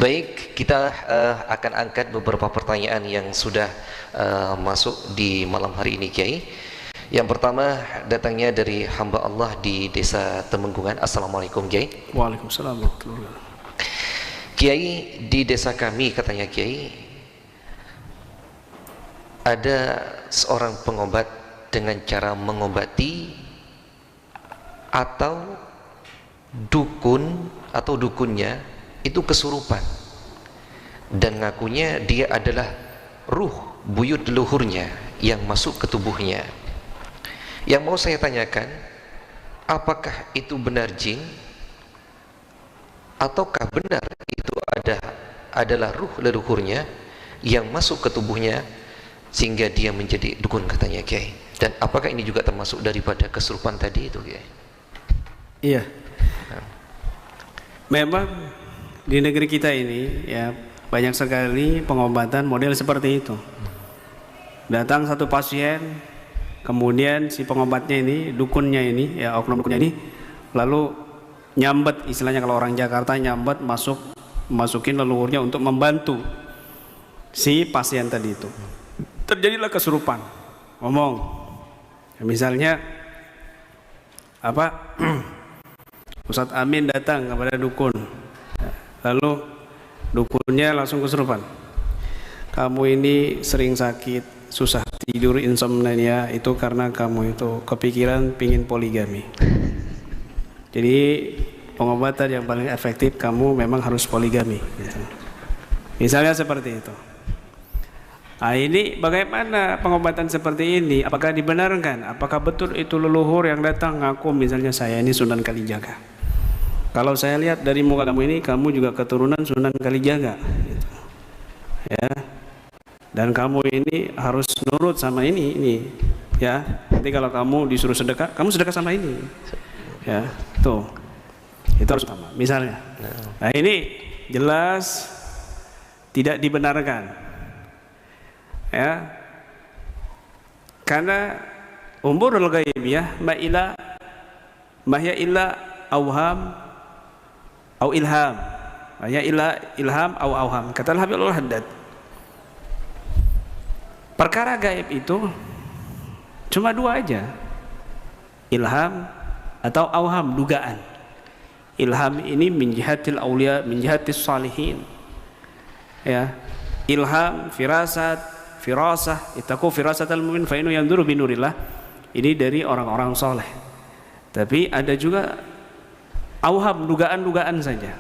Baik, kita akan angkat beberapa pertanyaan yang sudah masuk di malam hari ini, Kiai. Yang pertama datangnya dari hamba Allah di Desa Temenggungan. Assalamualaikum, Kiai. Waalaikumsalam warahmatullahi wabarakatuh. Kiai, di desa kami, katanya Kiai, ada seorang pengobat dengan cara mengobati atau dukun atau dukunnya itu kesurupan dan ngakunya dia adalah ruh buyut leluhurnya yang masuk ke tubuhnya. Yang mau saya tanyakan, apakah itu benar jin ataukah benar itu adalah ruh leluhurnya yang masuk ke tubuhnya sehingga dia menjadi dukun, katanya Kiai. Dan apakah ini juga termasuk daripada kesurupan tadi itu, Kiai? Iya. Memang di negeri kita ini ya banyak sekali pengobatan model seperti itu. Datang satu pasien, kemudian si pengobatnya ini, dukunnya ini, ya oknum dukunnya ini, lalu nyambet, istilahnya kalau orang Jakarta nyambet, masukin leluhurnya untuk membantu si pasien tadi itu. Terjadilah kesurupan. Ngomong, misalnya apa? Ustadz Amin datang kepada dukun, lalu dukunnya langsung kesurupan. Kamu ini sering sakit, susah tidur, insomnia, itu karena kamu itu kepikiran pingin poligami. Jadi pengobatan yang paling efektif kamu memang harus poligami, gitu. Misalnya seperti itu. Nah, ini bagaimana pengobatan seperti ini? Apakah dibenarkan? Apakah betul itu leluhur yang datang ngaku misalnya saya ini Sunan Kalijaga? Kalau saya lihat dari muka kamu ini, kamu juga keturunan Sunan Kalijaga, gitu. Ya. Dan kamu ini harus nurut sama ini, ya. Nanti kalau kamu disuruh sedekah, kamu sedekah sama ini, ya. Tuh, itu harus sama. Misalnya, nah ini jelas tidak dibenarkan, ya. Karena umurul ghaibiyah mahya illa auham au ilham, ya ilham au auham, kata Habibul Haddad. Perkara gaib itu cuma dua aja, ilham atau auham, dugaan. Ilham ini min jihatil aulia, min jihatis salihin, ya. Ilham, firasah, ittaqu firasatal mu'min fa innahu yanzuru binurillah, ini dari orang-orang soleh. Tapi ada juga auham, dugaan-dugaan saja.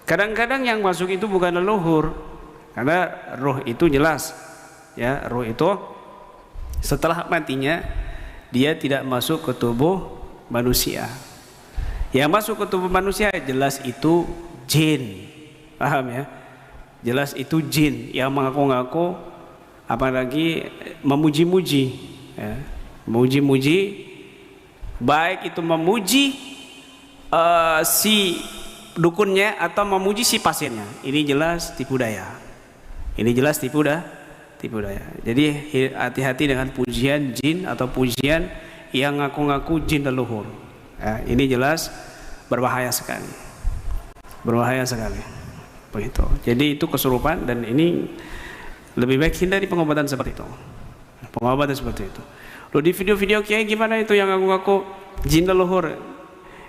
Kadang-kadang yang masuk itu bukan leluhur, karena roh itu jelas, ya, roh itu setelah matinya dia tidak masuk ke tubuh manusia. Yang masuk ke tubuh manusia jelas itu jin, paham ya? Jelas itu jin yang mengaku-ngaku, apalagi memuji-muji, ya. Memuji-muji, baik itu memuji si dukunnya atau memuji si pasiennya. Ini jelas tipu daya. Ini jelas tipu daya. Jadi hati-hati dengan pujian jin atau pujian yang ngaku-ngaku jin leluhur. Ya, ini jelas berbahaya sekali. Berbahaya sekali. Begitu. Jadi itu kesurupan dan ini lebih baik hindari pengobatan seperti itu. Pengobatan seperti itu. Loh, di video-video Kiai gimana itu yang ngaku-ngaku jin leluhur?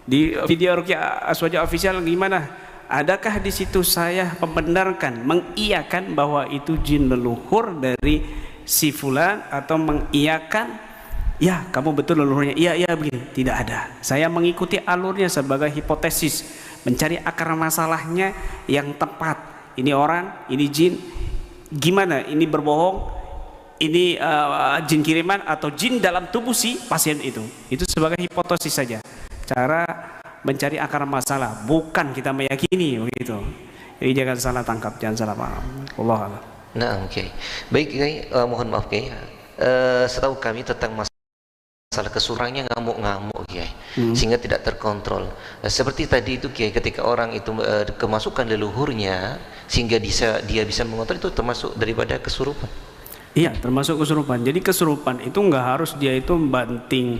Di video Ruqyah Aswaja Official gimana? Adakah di situ saya membenarkan, mengiyakan bahwa itu jin leluhur dari si fulan, atau mengiyakan ya kamu betul leluhurnya, iya begini? Tidak ada. Saya mengikuti alurnya sebagai hipotesis, mencari akar masalahnya yang tepat. Ini orang, ini jin, gimana? Ini berbohong, ini jin kiriman atau jin dalam tubuh si pasien itu? Itu sebagai hipotesis saja. Cara mencari akar masalah, bukan kita meyakini, begitu. Jadi jangan salah tangkap, jangan salah paham. Allah Allah. Nah, oke. Baik, Kiai, mohon maaf, Kiai. Setahu kami tentang masalah kesurannya ngamuk-ngamuk, Kiai, sehingga tidak terkontrol. Seperti tadi itu, Kiai, ketika orang itu kemasukan leluhurnya sehingga dia bisa mengontrol, itu termasuk daripada kesurupan. Iya, termasuk kesurupan. Jadi kesurupan itu nggak harus dia itu membanting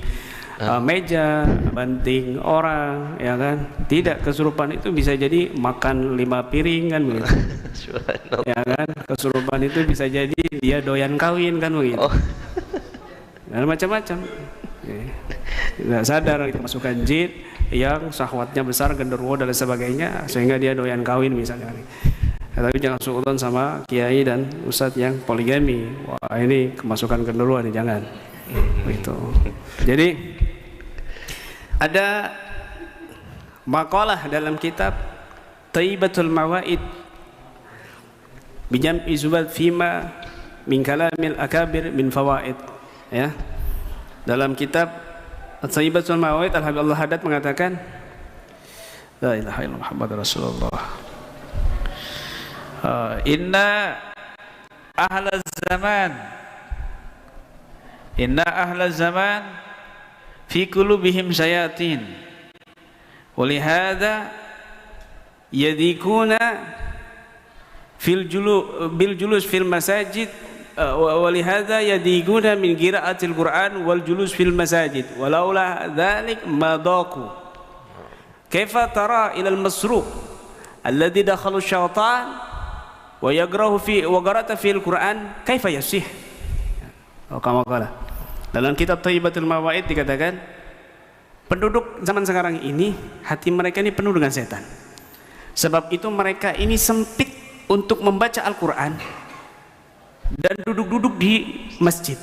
meja, banting orang, ya kan? Tidak, kesurupan itu bisa jadi makan 5 piring kan begitu. Ya kan? Kesurupan itu bisa jadi dia doyan kawin kan begitu. Dan macam-macam. Tidak sadar itu masukkan jin yang syahwatnya besar, genderuwo dan sebagainya, sehingga dia doyan kawin misalnya. Tapi jangan suudzon sama kiai dan ustadz yang poligami. Wah, ini kemasukan genderuwo nih, jangan. Begitu. Jadi ada maqalah dalam kitab Thayyibatul Mawaid bijam'i zubat fima min kalamil akabir min fawaid, ya. Dalam kitab Thayyibatul Mawaid Al-Habib Allah Haddad mengatakan la ilaha illallah Muhammadur Rasulullah, inna ahlaz zaman fi qulubihim syayatin walihada yadikuna bil julus fil masajid walihada yadikuna min qiraatil Qur'an wal julus fil masajid walaula dzalik madaku kaifa tara ila al masruq alladhi dakhala syaitan wa yagrahu fi wa qara'ata fil Qur'an kaifa yasih. Kama qala dalam kitab Thayyibatul Mawaid dikatakan penduduk zaman sekarang ini hati mereka ini penuh dengan setan. Sebab itu mereka ini sempit untuk membaca Al-Quran dan duduk-duduk di masjid.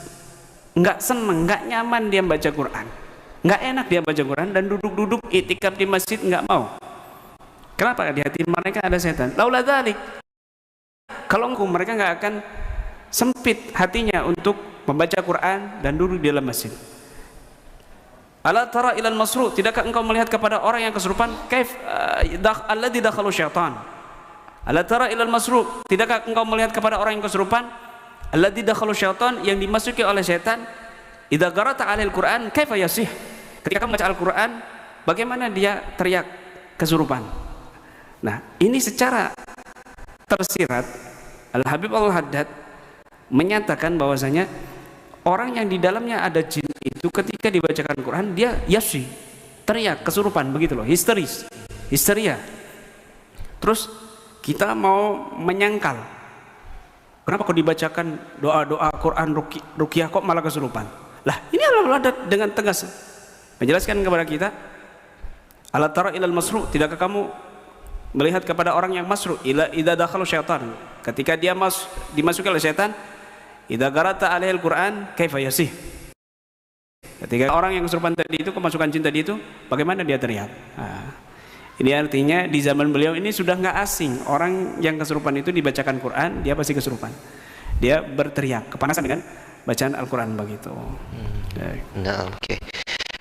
Enggak senang, enggak nyaman dia baca Quran, enggak enak dia baca Quran, dan duduk-duduk iktikaf di masjid enggak mau. Kenapa? Di hati mereka ada setan. Laula dzalik, kalau mereka enggak akan sempit hatinya untuk membaca Quran dan duduk di dalam masjid. Ala tara ilal masru, tidakkah engkau melihat kepada orang yang kesurupan? Kaif alladzi dakhalu syaitan. Ala tara ilal masru, tidakkah engkau melihat kepada orang yang kesurupan? Alladzi dakhalu syaitan, yang dimasuki oleh setan. Idza qara'ta 'alal Qur'an kaifa yasih. Ketika kamu baca Al-Qur'an, bagaimana dia teriak kesurupan. Nah, ini secara tersirat Al-Habib Al-Haddad menyatakan bahwasanya orang yang di dalamnya ada jin itu ketika dibacakan Quran dia yasi, teriak kesurupan begitu loh, histeria. Terus kita mau menyangkal, kenapa kok dibacakan doa-doa Quran ruqyah kok malah kesurupan? Lah, ini Allah dengan tegas menjelaskan kepada kita, ala tara ilal masru, tidakkah kamu melihat kepada orang yang masru, idza dakhala syaitan, ketika dia dimasuki oleh setan, idza qara'ta 'alaihil Qur'an kaifa yasih. Ketika orang yang kesurupan tadi itu, kemasukan jin tadi itu, bagaimana dia teriak. Nah, ini artinya di zaman beliau ini sudah nggak asing orang yang kesurupan itu dibacakan Quran, dia pasti kesurupan. Dia berteriak, kepanasan dengan bacaan Al-Quran begitu. Nah, oke.